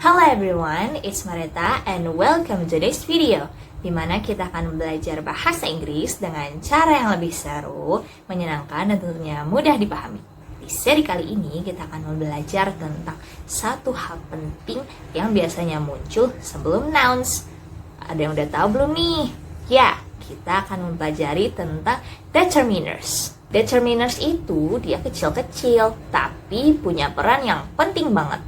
Hello everyone, it's Mareta and welcome to this video, di mana kita akan belajar bahasa Inggris dengan cara yang lebih seru, menyenangkan dan tentunya mudah dipahami. Di seri kali ini kita akan belajar tentang satu hal penting yang biasanya muncul sebelum nouns. Ada yang udah tahu belum nih? Ya, kita akan mempelajari tentang determiners. Determiners itu dia kecil-kecil, tapi punya peran yang penting banget.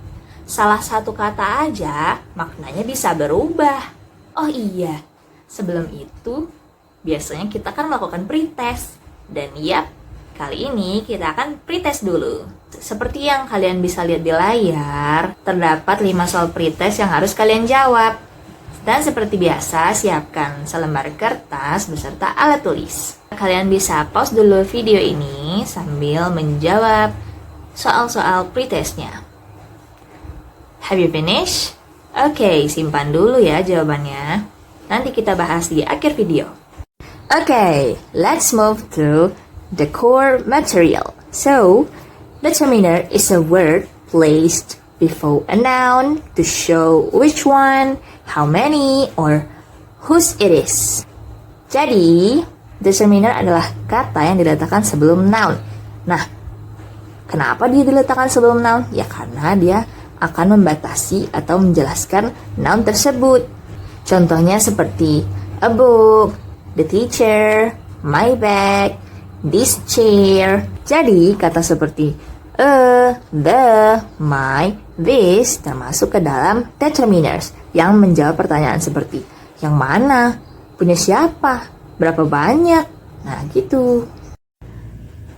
Salah satu kata aja maknanya bisa berubah. Oh iya, sebelum itu biasanya kita kan melakukan pretest. Dan yap, kali ini kita akan pretest dulu. Seperti yang kalian bisa lihat di layar, terdapat 5 soal pretest yang harus kalian jawab. Dan seperti biasa, siapkan selembar kertas beserta alat tulis. Kalian bisa pause dulu video ini sambil menjawab soal-soal pretestnya. Have you finished? Oke, simpan dulu ya jawabannya. Nanti kita bahas di akhir video. Okay, let's move to the core material. So, determiner is a word placed before a noun to show which one, how many, or whose it is. Jadi, determiner adalah kata yang diletakkan sebelum noun. Nah, kenapa dia diletakkan sebelum noun? Ya karena dia akan membatasi atau menjelaskan noun tersebut. Contohnya seperti a book, the teacher, my bag, this chair. Jadi kata seperti a, the, my, this termasuk ke dalam determiners yang menjawab pertanyaan seperti yang mana, punya siapa, berapa banyak. Nah gitu.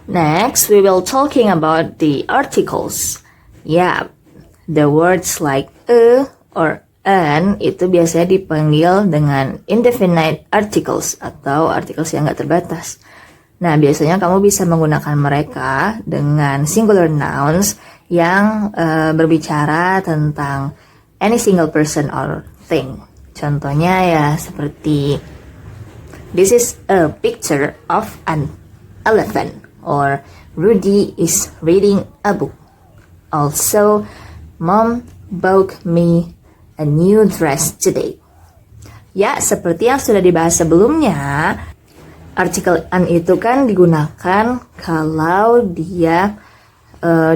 Next we will talking about the articles. Yeah, the words like a or an itu biasanya dipanggil dengan indefinite articles atau articles yang gak terbatas. Nah, biasanya kamu bisa menggunakan mereka dengan singular nouns yang berbicara tentang any single person or thing. Contohnya ya seperti this is a picture of an elephant or Rudy is reading a book. Also, Mom bought me a new dress today. Ya, seperti yang sudah dibahas sebelumnya, artikel an itu kan digunakan kalau dia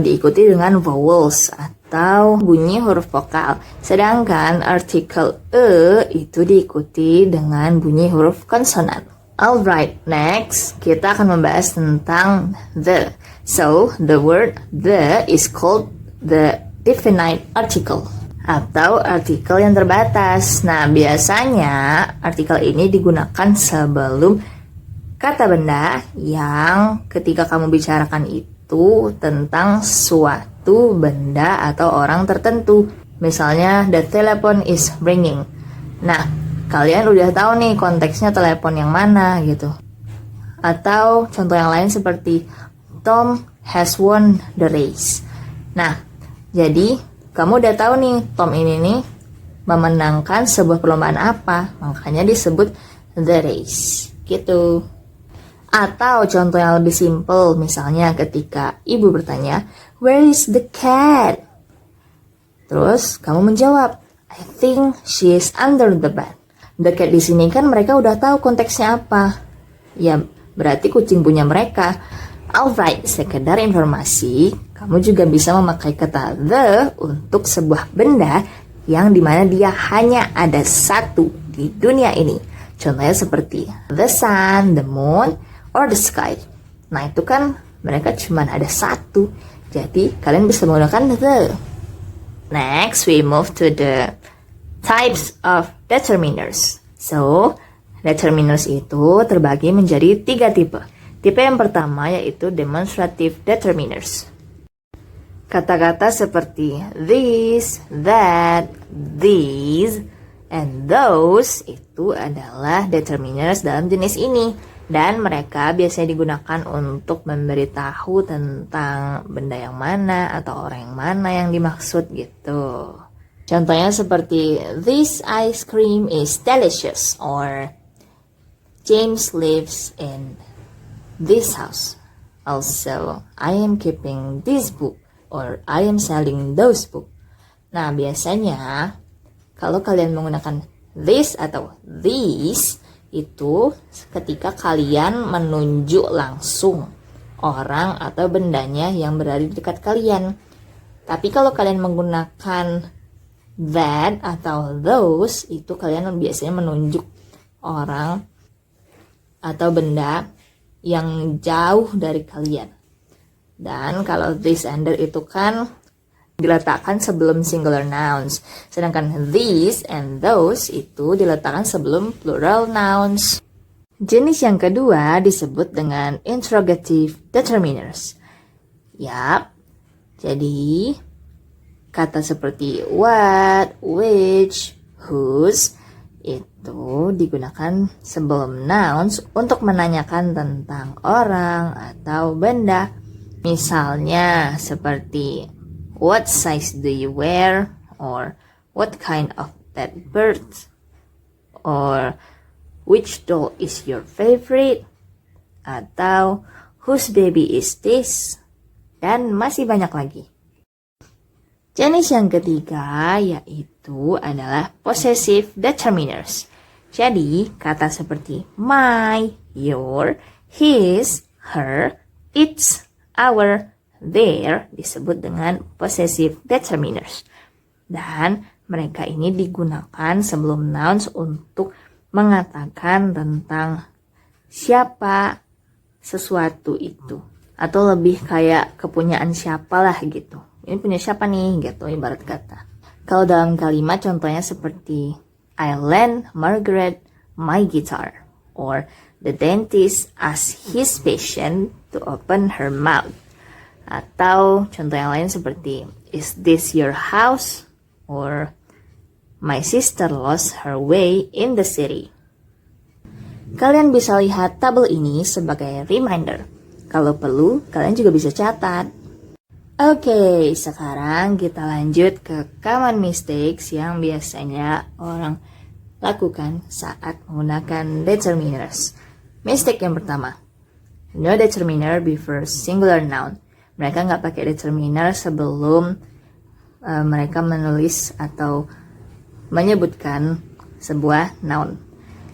diikuti dengan vowels atau bunyi huruf vokal. Sedangkan artikel e itu diikuti dengan bunyi huruf konsonan. Alright, next kita akan membahas tentang the. So, the word the is called the definite article atau artikel yang terbatas. Nah, biasanya artikel ini digunakan sebelum kata benda yang ketika kamu bicarakan itu tentang suatu benda atau orang tertentu. Misalnya, the telephone is ringing. Nah, kalian udah tahu nih konteksnya telepon yang mana gitu. Atau contoh yang lain seperti Tom has won the race. Nah, jadi, kamu udah tahu nih, Tom ini nih memenangkan sebuah perlombaan apa, makanya disebut the race, gitu. Atau contoh yang lebih simple, misalnya ketika ibu bertanya, where is the cat? Terus kamu menjawab, I think she is under the bed. The cat di sini kan mereka udah tahu konteksnya apa. Ya, berarti kucing punya mereka. Alright, sekedar informasi, kamu juga bisa memakai kata the untuk sebuah benda yang dimana dia hanya ada satu di dunia ini. Contohnya seperti the sun, the moon, or the sky. Nah itu kan mereka cuma ada satu, jadi kalian bisa menggunakan the. Next, we move to the types of determiners. So, determiners itu terbagi menjadi 3 tipe. Tipe yang pertama yaitu demonstrative determiners. Kata-kata seperti this, that, these, and those itu adalah determiners dalam jenis ini. Dan mereka biasanya digunakan untuk memberitahu tentang benda yang mana atau orang yang mana yang dimaksud gitu. Contohnya seperti this ice cream is delicious or James lives in this house. Also, I am keeping this book or I am selling those books. Nah, biasanya kalau kalian menggunakan this atau these, itu ketika kalian menunjuk langsung orang atau bendanya yang berada di dekat kalian. Tapi kalau kalian menggunakan that atau those, itu kalian biasanya menunjuk orang atau benda yang jauh dari kalian. Dan kalau this and that itu kan diletakkan sebelum singular nouns, sedangkan these and those itu diletakkan sebelum plural nouns. Jenis yang kedua disebut dengan interrogative determiners. Yap, jadi kata seperti what, which, whose itu digunakan sebelum nouns untuk menanyakan tentang orang atau benda. Misalnya seperti what size do you wear, or what kind of that bird, or which doll is your favorite, atau whose baby is this, dan masih banyak lagi. Jenis yang ketiga yaitu adalah possessive determiners. Jadi kata seperti my, your, his, her, its, our, their disebut dengan possessive determiners. Dan mereka ini digunakan sebelum nouns untuk mengatakan tentang siapa sesuatu itu. Atau lebih kayak kepunyaan siapalah gitu. Ini punya siapa nih gitu ibarat kata. Kalau dalam kalimat contohnya seperti I lend Margaret my guitar. Or the dentist asked his patient to open her mouth. Atau contoh yang lain seperti is this your house? Or my sister lost her way in the city. Kalian bisa lihat tabel ini sebagai reminder. Kalau perlu, kalian juga bisa catat. Oke, sekarang kita lanjut ke common mistakes yang biasanya orang lakukan saat menggunakan determiners. Mistake yang pertama, no determiner before singular noun. Mereka nggak pakai determiner sebelum mereka menulis atau menyebutkan sebuah noun.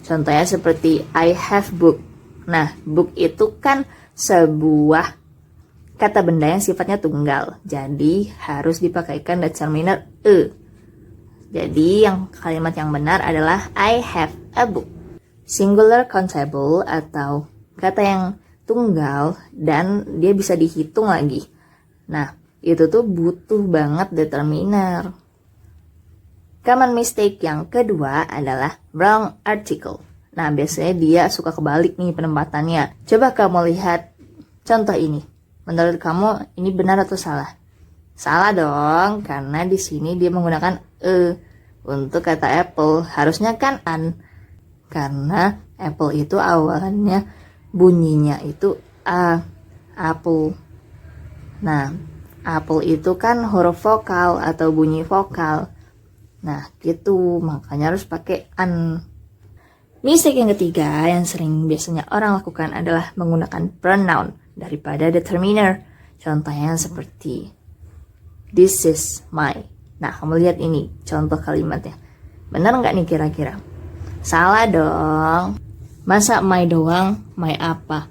Contohnya seperti I have book. Nah, book itu kan sebuah kata benda yang sifatnya tunggal. Jadi harus dipakaikan determiner e. Jadi yang kalimat yang benar adalah I have a book. Singular countable atau kata yang tunggal dan dia bisa dihitung lagi. Nah, itu tuh butuh banget determiner. Common mistake yang kedua adalah wrong article. Nah, biasanya dia suka kebalik nih penempatannya. Coba kamu lihat contoh ini. Menurut kamu ini benar atau salah? Salah dong, karena di sini dia menggunakan e untuk kata apple. Harusnya kan an, karena apple itu awalnya bunyinya itu a, apple. Nah, apple itu kan huruf vokal atau bunyi vokal. Nah, gitu, makanya harus pakai an. Mistake yang ketiga yang sering biasanya orang lakukan adalah menggunakan pronoun daripada determiner. Contohnya seperti this is my. Nah, kamu lihat ini contoh kalimatnya. Benar nggak nih kira-kira? Salah dong. Masa my doang? My apa?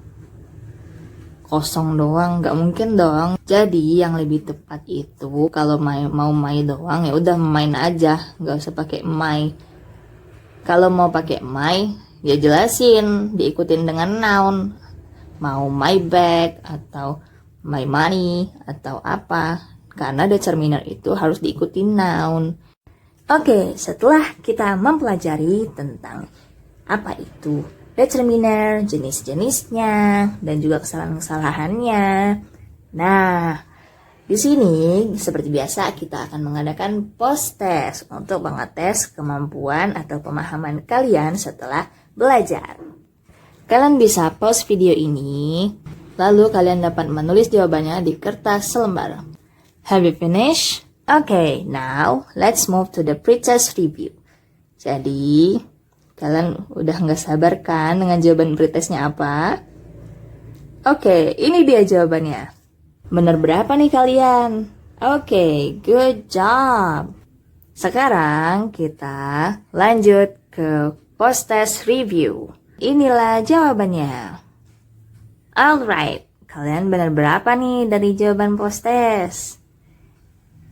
Kosong doang? Nggak mungkin dong. Jadi yang lebih tepat itu kalau mau my doang ya udah main aja, nggak usah pakai my. Kalau mau pakai my, ya jelasin, diikutin dengan noun. Mau my bag, atau my money, atau apa. Karena determiner itu harus diikuti noun. Oke, setelah kita mempelajari tentang apa itu determiner, jenis-jenisnya, dan juga kesalahan-kesalahannya. Nah, di sini, seperti biasa, kita akan mengadakan post test untuk mengetes kemampuan atau pemahaman kalian setelah belajar. Kalian bisa pause video ini, lalu kalian dapat menulis jawabannya di kertas selembar. Have you finished? Okay, now let's move to the pretest review. Jadi, kalian udah nggak sabar kan dengan jawaban pretestnya apa? Oke, ini dia jawabannya. Bener berapa nih kalian? Oke, good job. Sekarang kita lanjut ke post-test review. Inilah jawabannya. Alright, kalian benar berapa nih dari jawaban post-test?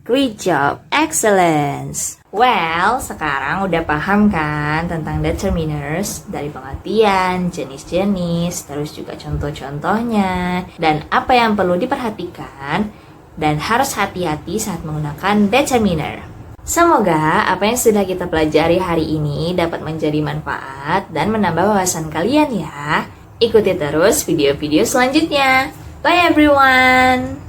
Great job, excellence. Well, sekarang udah paham kan tentang determiners dari pengertian, jenis-jenis, terus juga contoh-contohnya, dan apa yang perlu diperhatikan dan harus hati-hati saat menggunakan determiner. Semoga apa yang sudah kita pelajari hari ini dapat menjadi manfaat dan menambah wawasan kalian ya. Ikuti terus video-video selanjutnya. Bye everyone!